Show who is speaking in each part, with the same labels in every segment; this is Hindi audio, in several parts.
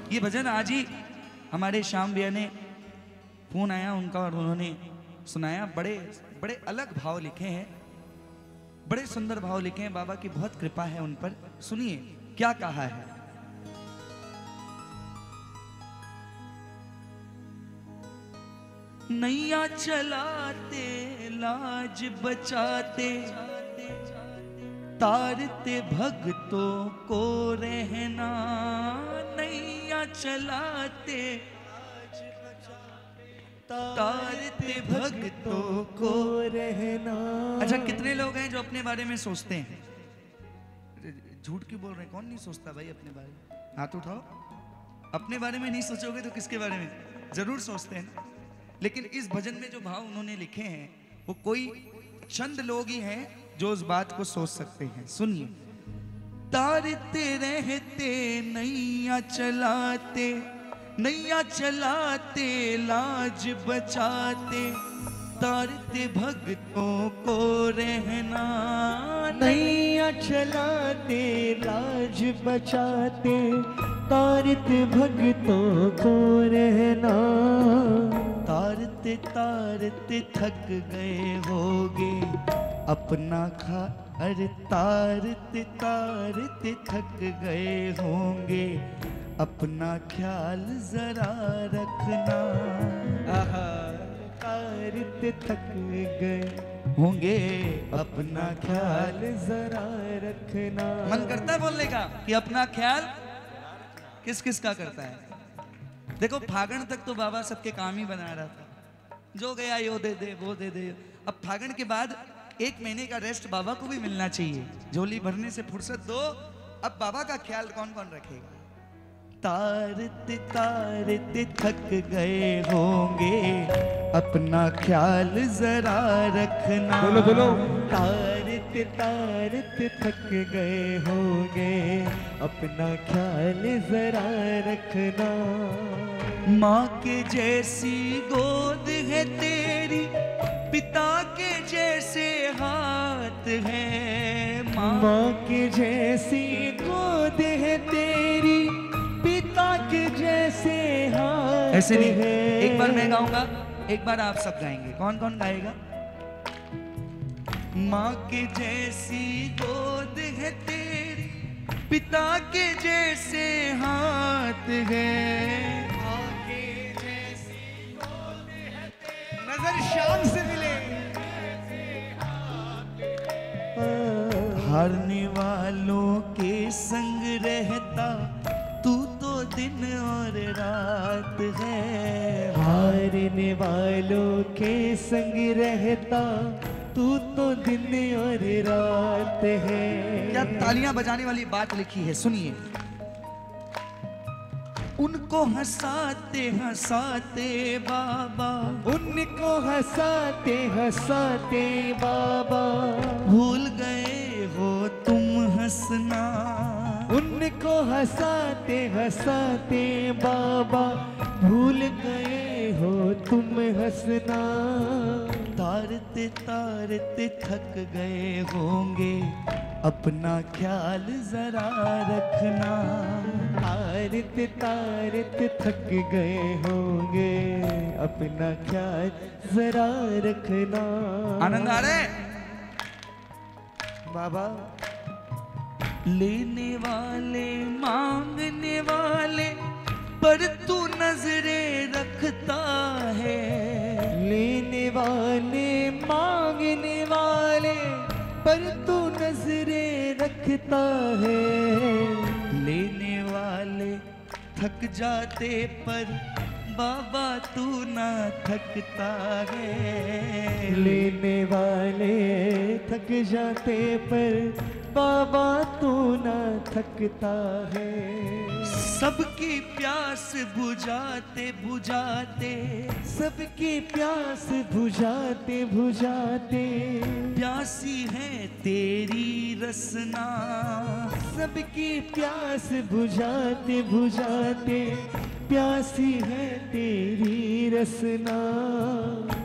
Speaker 1: ये भजन आज ही हमारे श्याम भैया ने फोन आया उनका और उन्होंने सुनाया। बड़े बड़े अलग भाव लिखे हैं, बड़े सुंदर भाव लिखे हैं। बाबा की बहुत कृपा है उन पर। सुनिए क्या कहा है। नैया चलाते लाज बचाते, तारते भक्तों को रहना। नैया चलाते तारते भक्तों को रहना। अच्छा, कितने लोग हैं जो अपने बारे में सोचते हैं? झूठ क्यों बोल रहे हैं? कौन नहीं सोचता भाई अपने बारे में? हाथ उठाओ। अपने बारे में नहीं सोचोगे तो किसके बारे में? जरूर सोचते हैं। लेकिन इस भजन में जो भाव उन्होंने लिखे हैं वो कोई चंद लोग ही हैं जो उस बात को सोच सकते हैं। सुनिए। तारते रहते नैया चलाते, नैया चलाते लाज बचाते, तारते भक्तों को रहना।
Speaker 2: नैया चलाते लाज बचाते, तारते भक्तों को रहना।
Speaker 1: तारते तारते थक गए होगे अपना अरे तारते तारते थक गए होंगे अपना ख्याल जरा रखना।
Speaker 2: तारते थक गए
Speaker 1: होंगे
Speaker 2: अपना ख्याल जरा रखना।
Speaker 1: मन करता है बोलने का कि अपना ख्याल किस किस का करता है? देखो फागण तक तो बाबा सबके काम ही बना रहा था, जो गया यो दे दे वो दे दे। अब फागण के बाद 1 महीने का रेस्ट बाबा को भी मिलना चाहिए। झोली भरने से फुर्सत दो। अब बाबा का ख्याल कौन कौन रखेगा? तारते तारते थक गए होंगे अपना ख्याल जरा रखना।
Speaker 2: बोलो बोलो। तारते तारते थक गए होंगे अपना ख्याल जरा रखना।
Speaker 1: माँ के जैसी गोद है तेरी, पिता के जैसे हाथ है।
Speaker 2: माँ के जैसी गोद है तेरी, पिता के जैसे हाथ।
Speaker 1: ऐसे नहीं, एक बार मैं गाऊंगा, एक बार आप सब गाएंगे। कौन कौन गाएगा? माँ के जैसी गोद है तेरी, पिता के जैसे हाथ है।
Speaker 2: नजर शाम से मिले।
Speaker 1: हारने वालों के संग रहता तू तो दिन और रात है।
Speaker 2: हारने वालों के संग रहता तू तो दिन और रात है।
Speaker 1: क्या तालियां बजाने वाली बात लिखी है। सुनिए। उनको हंसाते हंसाते बाबा,
Speaker 2: उनको हंसाते हंसाते बाबा,
Speaker 1: भूल गए हो तुम हंसना।
Speaker 2: उनको हंसाते हंसाते बाबा, भूल गए हो तुम हंसना।
Speaker 1: तारते तारते थक गए होंगे अपना ख्याल जरा रखना।
Speaker 2: तारते तारते थक गए होंगे अपना ख्याल जरा रखना।
Speaker 1: आनंद आ रहा है
Speaker 2: बाबा।
Speaker 1: लेने वाले मांगने वाले पर तू नजरे रखता है।
Speaker 2: लेने वाले मांगने वाले पर तू नजरे रखता है।
Speaker 1: लेने वाले थक जाते पर बाबा तू ना थकता है।
Speaker 2: लेने वाले थक जाते पर बाबा तू ना थकता है।
Speaker 1: सबकी प्यास बुझाते बुझाते,
Speaker 2: सबकी प्यास बुझाते बुझाते,
Speaker 1: प्यासी है तेरी रसना।
Speaker 2: सबकी प्यास बुझाते बुझाते, प्यासी है तेरी रसना।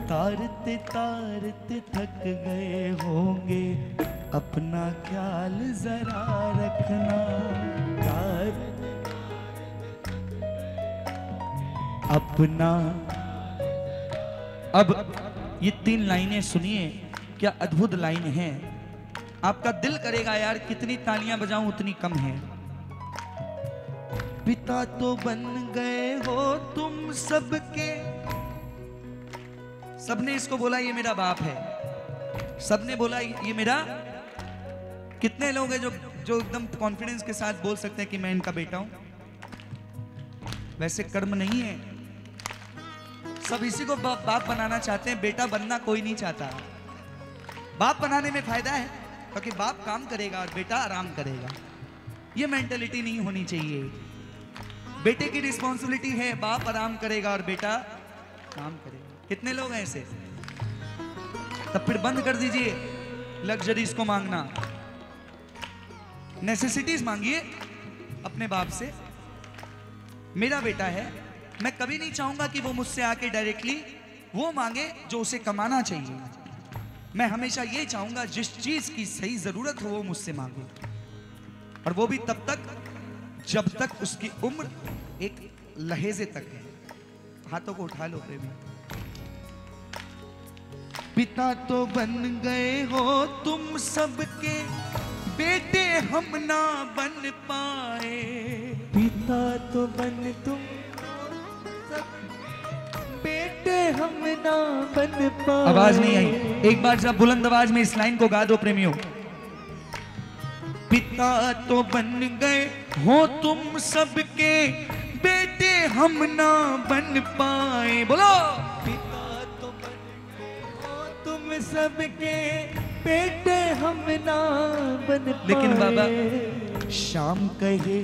Speaker 1: तारते तारते थक गए होंगे अपना ख्याल जरा रखना।
Speaker 2: अपना।
Speaker 1: अब ये 3 लाइनें सुनिए, क्या अद्भुत लाइन है। आपका दिल करेगा यार कितनी तालियां बजाऊं उतनी कम है। पिता तो बन गए हो तुम सबके, सबने इसको बोला ये मेरा बाप है, सबने बोला ये मेरा। कितने लोग हैं जो एकदम कॉन्फिडेंस के साथ बोल सकते हैं कि मैं इनका बेटा हूं? वैसे कर्म नहीं है, सब इसी को बाप बनाना चाहते हैं, बेटा बनना कोई नहीं चाहता। बाप बनाने में फायदा है क्योंकि बाप काम करेगा और बेटा आराम करेगा। ये मेंटेलिटी नहीं होनी चाहिए। बेटे की रिस्पॉन्सिबिलिटी है, बाप आराम करेगा और बेटा काम करेगा। कितने लोग हैं ऐसे? तब फिर बंद कर दीजिए लग्जरीज को मांगना, नेसेसिटीज मांगिए अपने बाप से। मेरा बेटा है, मैं कभी नहीं चाहूंगा कि वो मुझसे आके डायरेक्टली वो मांगे जो उसे कमाना चाहिए। मैं हमेशा ये चाहूंगा जिस चीज की सही जरूरत हो वो मुझसे मांगे, और वो भी तब तक जब तक उसकी उम्र एक लहेजे तक है। हाथों को उठा लो प्रेमी। पिता तो बन गए हो तुम सबके, बेटे हम ना बन पाए।
Speaker 2: पिता तो बन तुम सब, बेटे हम ना बन पाए।
Speaker 1: आवाज नहीं आई, एक बार जब बुलंद आवाज में इस लाइन को गा दो प्रेमियों। पिता तो बन गए हो तुम सबके, बेटे हम ना बन पाए। बोलो।
Speaker 2: पिता तो बन गए हो तुम सबके, बेटे हम ना बन पाए।
Speaker 1: लेकिन बाबा शाम कहे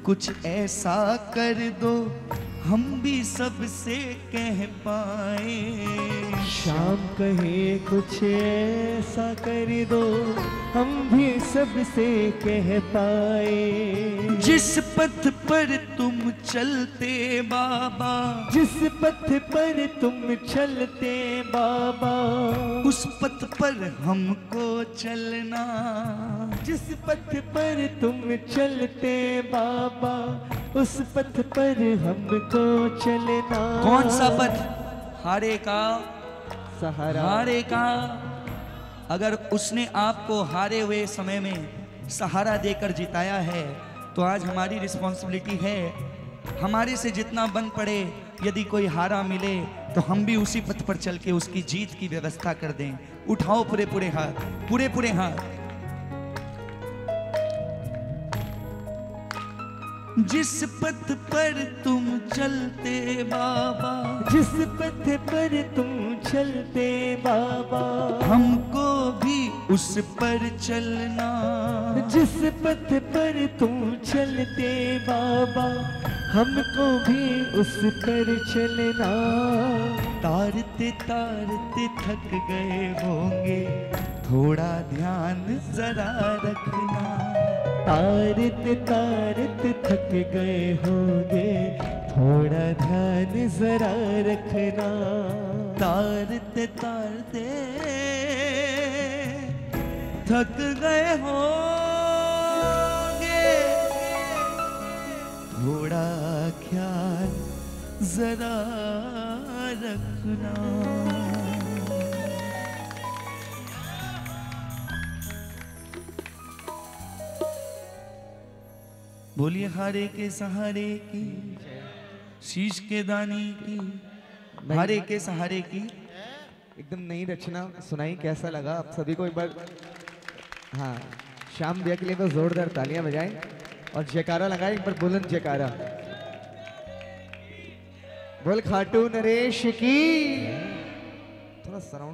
Speaker 1: कुछ ऐसा कर दो हम भी सबसे कह पाए।
Speaker 2: शाम कहे कुछ ऐसा कर दो हम भी सबसे कह पाए।
Speaker 1: जिस पथ पर तुम चलते बाबा,
Speaker 2: जिस पथ पर तुम चलते बाबा,
Speaker 1: उस पथ पर हमको चलना।
Speaker 2: जिस पथ पर तुम चलते बाबा, उस पथ पर हमको चलना।
Speaker 1: कौन सा पथ? हारे का
Speaker 2: सहारा।
Speaker 1: हारे का। अगर उसने आपको हारे हुए समय में सहारा देकर जिताया है तो आज हमारी रिस्पॉन्सिबिलिटी है, हमारे से जितना बन पड़े यदि कोई हारा मिले तो हम भी उसी पथ पर चल के उसकी जीत की व्यवस्था कर दें। उठाओ पूरे पूरे हाथ, पूरे पूरे हाथ। जिस पथ पर तुम चलते बाबा,
Speaker 2: जिस पथ पर तुम चलते बाबा,
Speaker 1: हमको भी उस पर चलना।
Speaker 2: जिस पथ पर तुम चलते बाबा, हमको भी उस पर चलना।
Speaker 1: तारते तारते थक गए होंगे, थोड़ा ध्यान जरा रखना।
Speaker 2: तारते तारते थक गए होंगे, थोड़ा ध्यान जरा रखना।
Speaker 1: तारते तारते थक गए होंगे, थोड़ा ख्याल जरा रखना। बोलिए हारे के सहारे की, शीश के दानी की, हारे के सहारे की।
Speaker 2: एकदम नई रचना सुनाई, कैसा लगा आप सभी को? एक बार हाँ, श्याम भैया के लिए बस जोरदार तालियां बजाएं और जयकारा लगाएं, एक बार बुलंद जयकारा। बोल खाटू नरेश की। थोड़ा सराउंड